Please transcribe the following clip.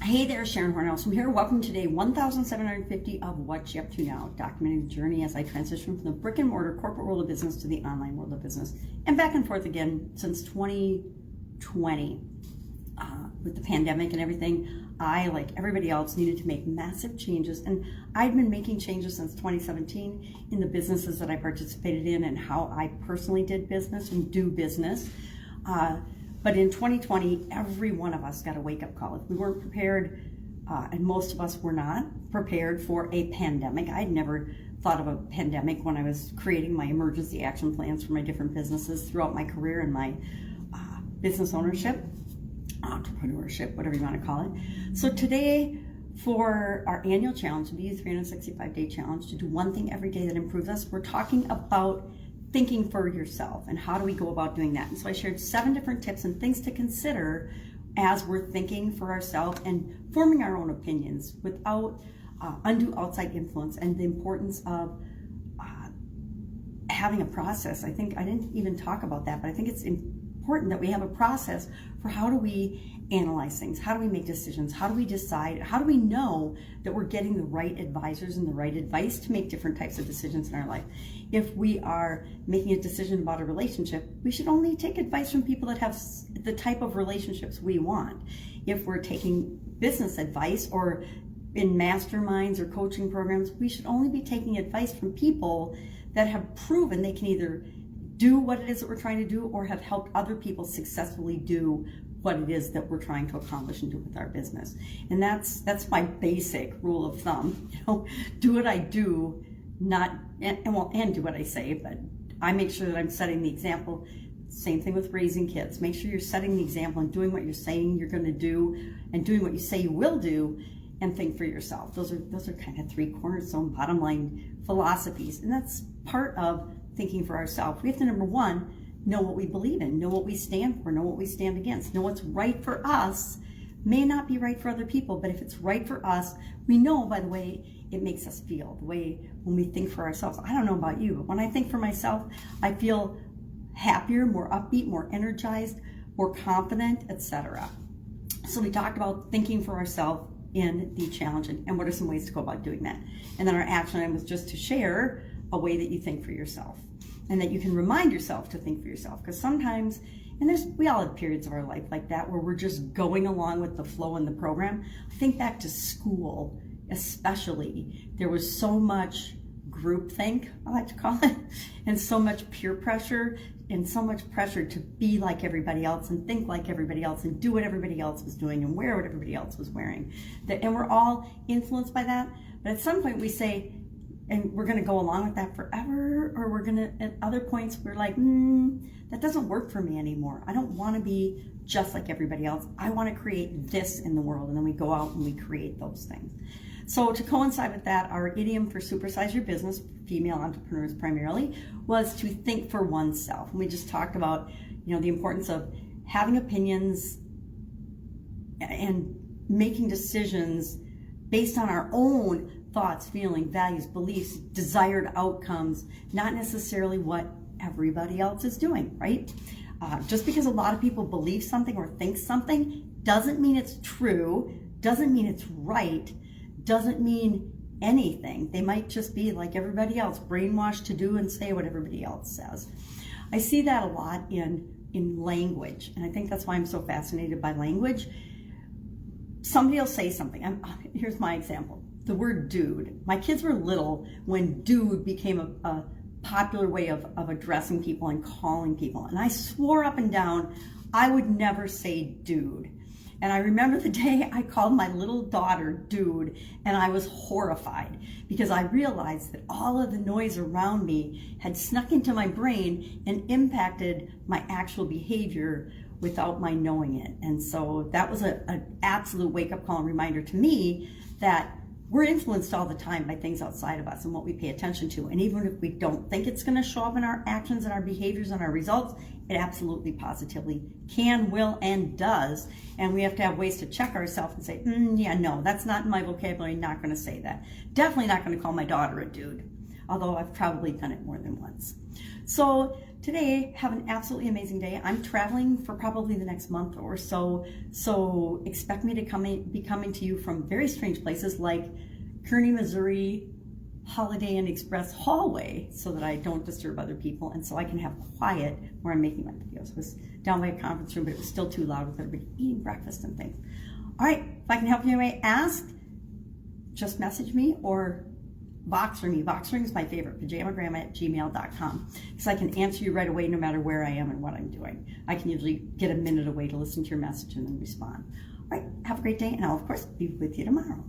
Hey there, Sharon Horne-Ellstrom here. Welcome to day 1750 of What You Up To Now, documenting the journey as I transition from the brick and mortar corporate world of business to the online world of business, and back and forth again since 2020. With the pandemic and everything, I, like everybody else, needed to make massive changes, and I've been making changes since 2017 in the businesses that I participated in and how I personally did business and do business. But in 2020, every one of us got a wake-up call. If we weren't prepared, and most of us were not prepared for a pandemic. I'd never thought of a pandemic when I was creating my emergency action plans for my different businesses throughout my career and my business ownership, entrepreneurship, whatever you want to call it. So today, for our annual challenge, the 365-day challenge, to do one thing every day that improves us, we're talking about thinking for yourself and how do we go about doing that. And so I shared 7 different tips and things to consider as we're thinking for ourselves and forming our own opinions without undue outside influence, and the importance of having a process. I think I didn't even talk about that, but I think it's important that we have a process for how do we analyze things, how do we make decisions, how do we decide, how do we know that we're getting the right advisors and the right advice to make different types of decisions in our life. If we are making a decision about a relationship, we should only take advice from people that have the type of relationships we want. If we're taking business advice or in masterminds or coaching programs, we should only be taking advice from people that have proven they can either do what it is that we're trying to do or have helped other people successfully do what it is that we're trying to accomplish and do with our business. And that's my basic rule of thumb. Do what I do, and do what I say, but I make sure that I'm setting the example. Same thing with raising kids. Make sure you're setting the example and doing what you're saying you're going to do and doing what you say you will do, and think for yourself. Those are kind of 3 cornerstone bottom line philosophies, and that's part of thinking for ourselves. We have to, number 1, know what we believe in, know what we stand for, know what we stand against, know what's right for us may not be right for other people, but if it's right for us, we know by the way it makes us feel, the way when we think for ourselves. I don't know about you, but when I think for myself, I feel happier, more upbeat, more energized, more confident, etc. So we talked about thinking for ourselves in the challenge and what are some ways to go about doing that. And then our action item was just to share a way that you think for yourself, and that you can remind yourself to think for yourself. Because sometimes, and we all have periods of our life like that where we're just going along with the flow in the program. I think back to school especially, there was so much groupthink, I like to call it, and so much peer pressure and so much pressure to be like everybody else and think like everybody else and do what everybody else was doing and wear what everybody else was wearing. And we're all influenced by that. But at some point we say, and we're going to go along with that forever, or we're going to, at other points, we're like, that doesn't work for me anymore. I don't want to be just like everybody else. I want to create this in the world. And then we go out and we create those things. So to coincide with that, our idiom for supersize your business, female entrepreneurs primarily, was to think for oneself. And we just talked about, the importance of having opinions and making decisions based on our own thoughts, feelings, values, beliefs, desired outcomes, not necessarily what everybody else is doing, right? Just because a lot of people believe something or think something doesn't mean it's true, doesn't mean it's right, doesn't mean anything. They might just be like everybody else, brainwashed to do and say what everybody else says. I see that a lot in language, and I think that's why I'm so fascinated by language. Somebody will say something. Here's my example. The word dude. My kids were little when dude became a popular way of addressing people and calling people. And I swore up and down I would never say dude. And I remember the day I called my little daughter dude, and I was horrified because I realized that all of the noise around me had snuck into my brain and impacted my actual behavior without my knowing it. And so that was an absolute wake-up call and reminder to me that we're influenced all the time by things outside of us and what we pay attention to. And even if we don't think it's going to show up in our actions and our behaviors and our results, it absolutely positively can, will, and does. And we have to have ways to check ourselves and say, yeah, no, that's not in my vocabulary, not going to say that. Definitely not going to call my daughter a dude, although I've probably done it more than once. So today, have an absolutely amazing day. I'm traveling for probably the next month or so, so expect me to be coming to you from very strange places like Kearney, Missouri, Holiday Inn Express hallway, so that I don't disturb other people and so I can have quiet where I'm making my videos. It was down by a conference room, but it was still too loud with everybody eating breakfast and things. All right, if I can help you anyway, ask, just message me or Voxer me. Voxering is my favorite, pajamagrandma@gmail.com, because I can answer you right away no matter where I am and what I'm doing. I can usually get a minute away to listen to your message and then respond. All right, have a great day, and I'll, of course, be with you tomorrow.